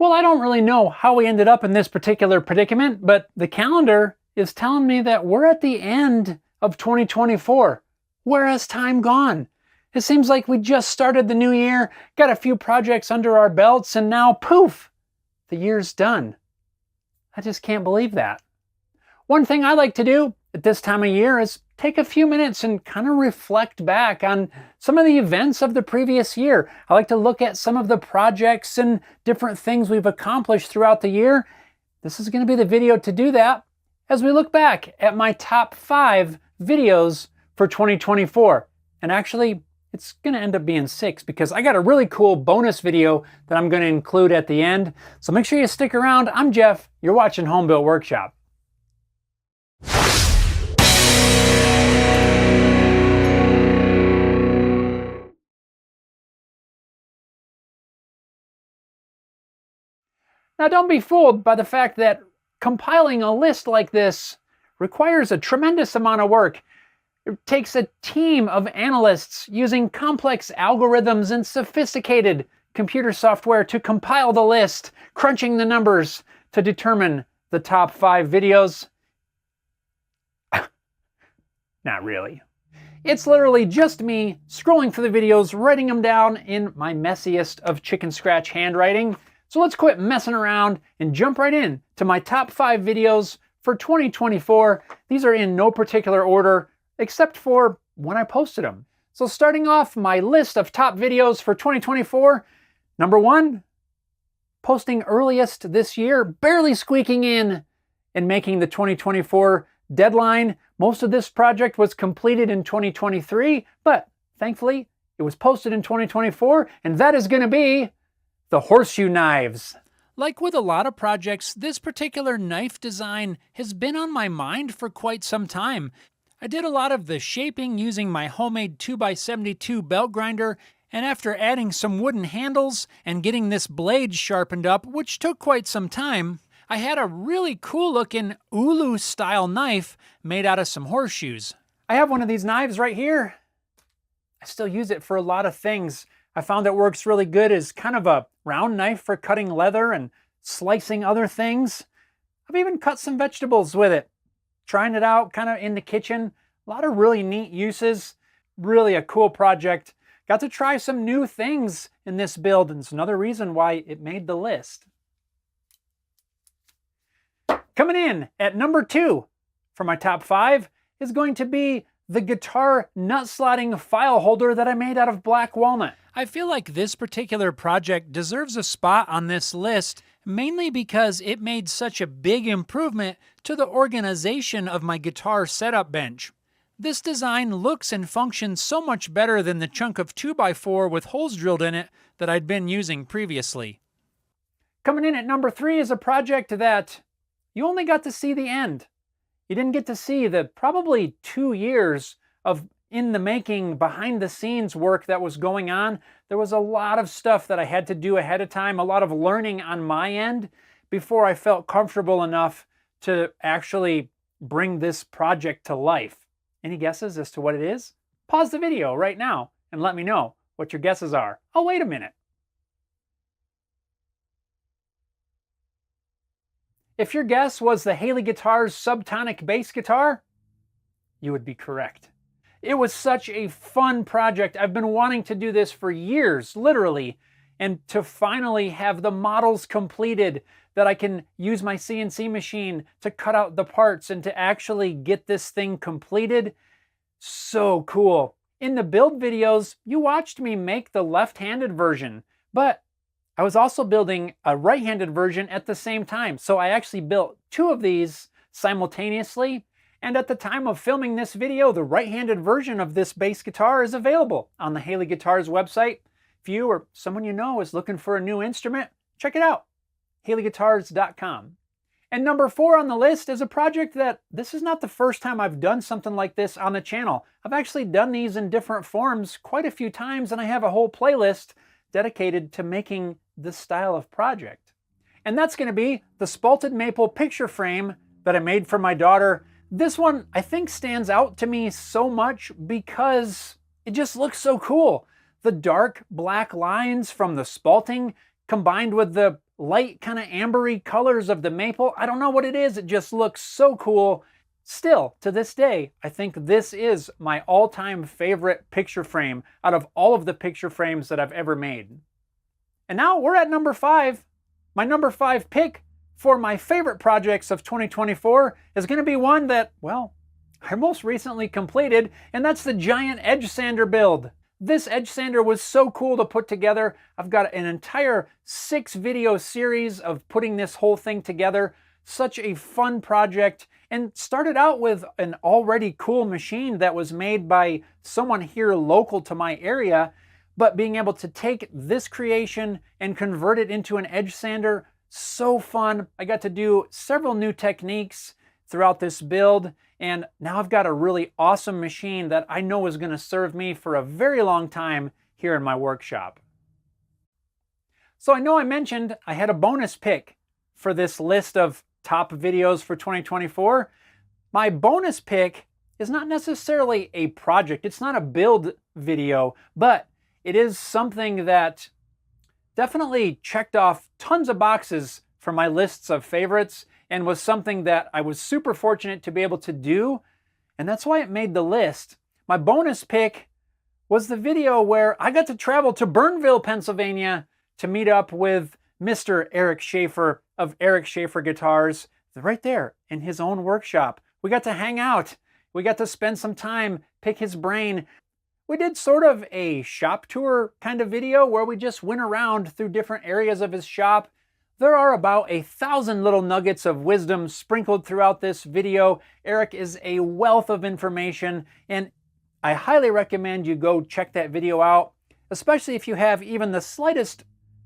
Well, I don't really know how we ended up in this particular predicament, but the calendar is telling me that we're at the end of 2024. Where has time gone? It seems like we just started the new year, got a few projects under our belts, and now poof, the year's done. I just can't believe that. One thing I like to do at this time of year is take a few minutes and kind of reflect back on some of the events of the previous year. I like to look at some of the projects and different things we've accomplished throughout the year. This is going to be the video to do that as we look back at my top 5 videos for 2024. And actually, it's going to end up being 6 because I got a really cool bonus video that I'm going to include at the end. So make sure you stick around. I'm Jeff. You're watching Home Built Workshop. Now, don't be fooled by the fact that compiling a list like this requires a tremendous amount of work. It takes a team of analysts using complex algorithms and sophisticated computer software to compile the list, crunching the numbers to determine the top 5 videos. Not really. It's literally just me scrolling through the videos, writing them down in my messiest of chicken scratch handwriting. So let's quit messing around and jump right in to my top 5 videos for 2024. These are in no particular order except for when I posted them. So starting off my list of top videos for 2024, number 1, posting earliest this year, barely squeaking in and making the 2024 deadline. Most of this project was completed in 2023, but thankfully it was posted in 2024, and that is going to be the Horseshoe knives. Like with a lot of projects, this particular knife design has been on my mind for quite some time. I did a lot of the shaping using my homemade 2x72 belt grinder, and after adding some wooden handles and getting this blade sharpened up, which took quite some time, I had a really cool looking Ulu style knife made out of some horseshoes. I have one of these knives right here. I still use it for a lot of things. I found it works really good as kind of a round knife for cutting leather and slicing other things. I've even cut some vegetables with it. Trying it out kind of in the kitchen. A lot of really neat uses. Really a cool project. Got to try some new things in this build, and it's another reason why it made the list. Coming in at number 2 for my top 5 is going to be the guitar nut slotting file holder that I made out of black walnut. I feel like this particular project deserves a spot on this list, mainly because it made such a big improvement to the organization of my guitar setup bench. This design looks and functions so much better than the chunk of 2x4 with holes drilled in it that I'd been using previously. Coming in at number 3 is a project that you only got to see the end. You didn't get to see the probably 2 years of in the making, behind the scenes work that was going on. There was a lot of stuff that I had to do ahead of time, a lot of learning on my end before I felt comfortable enough to actually bring this project to life. Any guesses as to what it is? Pause the video right now and let me know what your guesses are. Oh, wait a minute. If your guess was the Haley Guitars subtonic bass guitar, you would be correct. It was such a fun project. I've been wanting to do this for years, literally, and to finally have the models completed that I can use my CNC machine to cut out the parts and to actually get this thing completed. So cool. In the build videos, you watched me make the left-handed version, but I was also building a right-handed version at the same time. So I actually built 2 of these simultaneously. And at the time of filming this video, the right-handed version of this bass guitar is available on the Haley Guitars website. If you or someone you know is looking for a new instrument, check it out, haleyguitars.com. And number 4 on the list is a project that this is not the first time I've done something like this on the channel. I've actually done these in different forms quite a few times, and I have a whole playlist dedicated to making this style of project. And that's going to be the Spalted maple picture frame that I made for my daughter. This one, I think, stands out to me so much because it just looks so cool. The dark black lines from the spalting combined with the light kind of ambery colors of the maple. I don't know what it is. It just looks so cool. Still, to this day, I think this is my all-time favorite picture frame out of all of the picture frames that I've ever made. And now we're at number 5. My number 5 pick for my favorite projects of 2024 is going to be one that, well, I most recently completed, and that's the giant edge sander build. This edge sander was so cool to put together. I've got an entire 6 video series of putting this whole thing together. Such a fun project, and started out with an already cool machine that was made by someone here local to my area, but being able to take this creation and convert it into an edge sander, so fun. I got to do several new techniques throughout this build, and now I've got a really awesome machine that I know is going to serve me for a very long time here in my workshop. So I know I mentioned I had a bonus pick for this list of top videos for 2024. My bonus pick is not necessarily a project. It's not a build video, but it is something that definitely checked off tons of boxes for my lists of favorites and was something that I was super fortunate to be able to do, and that's why it made the list. My bonus pick was the video where I got to travel to Burnville, Pennsylvania to meet up with Mr. Eric Schaefer of Eric Schaefer Guitars, right there in his own workshop. We got to hang out. We got to spend some time, pick his brain. We did sort of a shop tour kind of video where we just went around through different areas of his shop. There are about 1,000 little nuggets of wisdom sprinkled throughout this video. Eric is a wealth of information, and I highly recommend you go check that video out, especially if you have even the slightest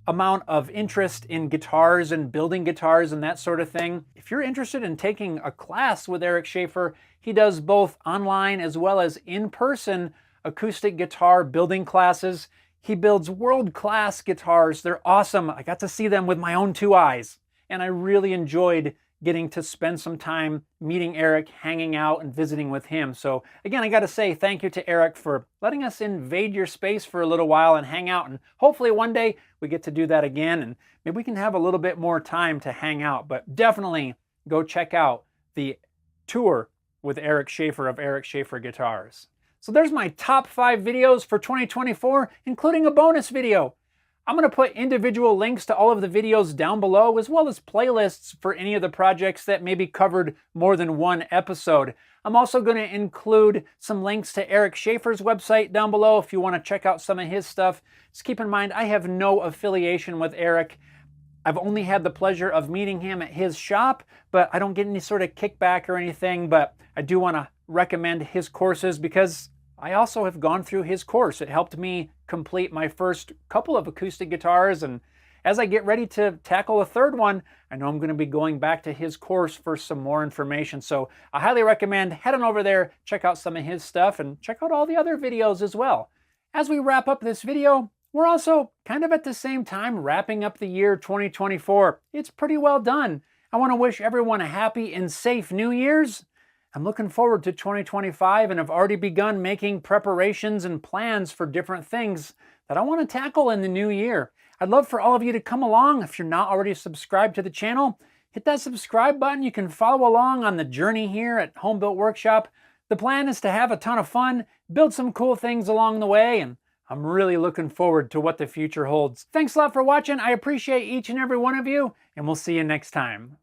amount of interest in guitars and building guitars and that sort of thing. If you're interested in taking a class with Eric Schaefer, he does both online as well as in-person acoustic guitar building classes. He builds world-class guitars. They're awesome. I got to see them with my own 2 eyes, and I really enjoyed getting to spend some time meeting Eric, hanging out, and visiting with him. So again, I got to say thank you to Eric for letting us invade your space for a little while and hang out, and hopefully one day we get to do that again, and maybe we can have a little bit more time to hang out. But definitely go check out the tour with Eric Schaefer of Eric Schaefer Guitars. So there's my top 5 videos for 2024, including a bonus video. I'm going to put individual links to all of the videos down below, as well as playlists for any of the projects that maybe covered more than one episode. I'm also going to include some links to Eric Schaefer's website down below if you want to check out some of his stuff. Just keep in mind, I have no affiliation with Eric. I've only had the pleasure of meeting him at his shop, but I don't get any sort of kickback or anything. But I do want to recommend his courses because I also have gone through his course. It helped me complete my first couple of acoustic guitars, and as I get ready to tackle a third one, I know I'm going to be going back to his course for some more information. So I highly recommend heading over there, check out some of his stuff, and check out all the other videos as well. As we wrap up this video, we're also kind of at the same time wrapping up the year 2024. It's pretty well done. I want to wish everyone a happy and safe New Year's. I'm looking forward to 2025 and have already begun making preparations and plans for different things that I want to tackle in the new year. I'd love for all of you to come along. If you're not already subscribed to the channel, hit that subscribe button. You can follow along on the journey here at Home Built Workshop. The plan is to have a ton of fun, build some cool things along the way, and I'm really looking forward to what the future holds. Thanks a lot for watching. I appreciate each and every one of you, and we'll see you next time.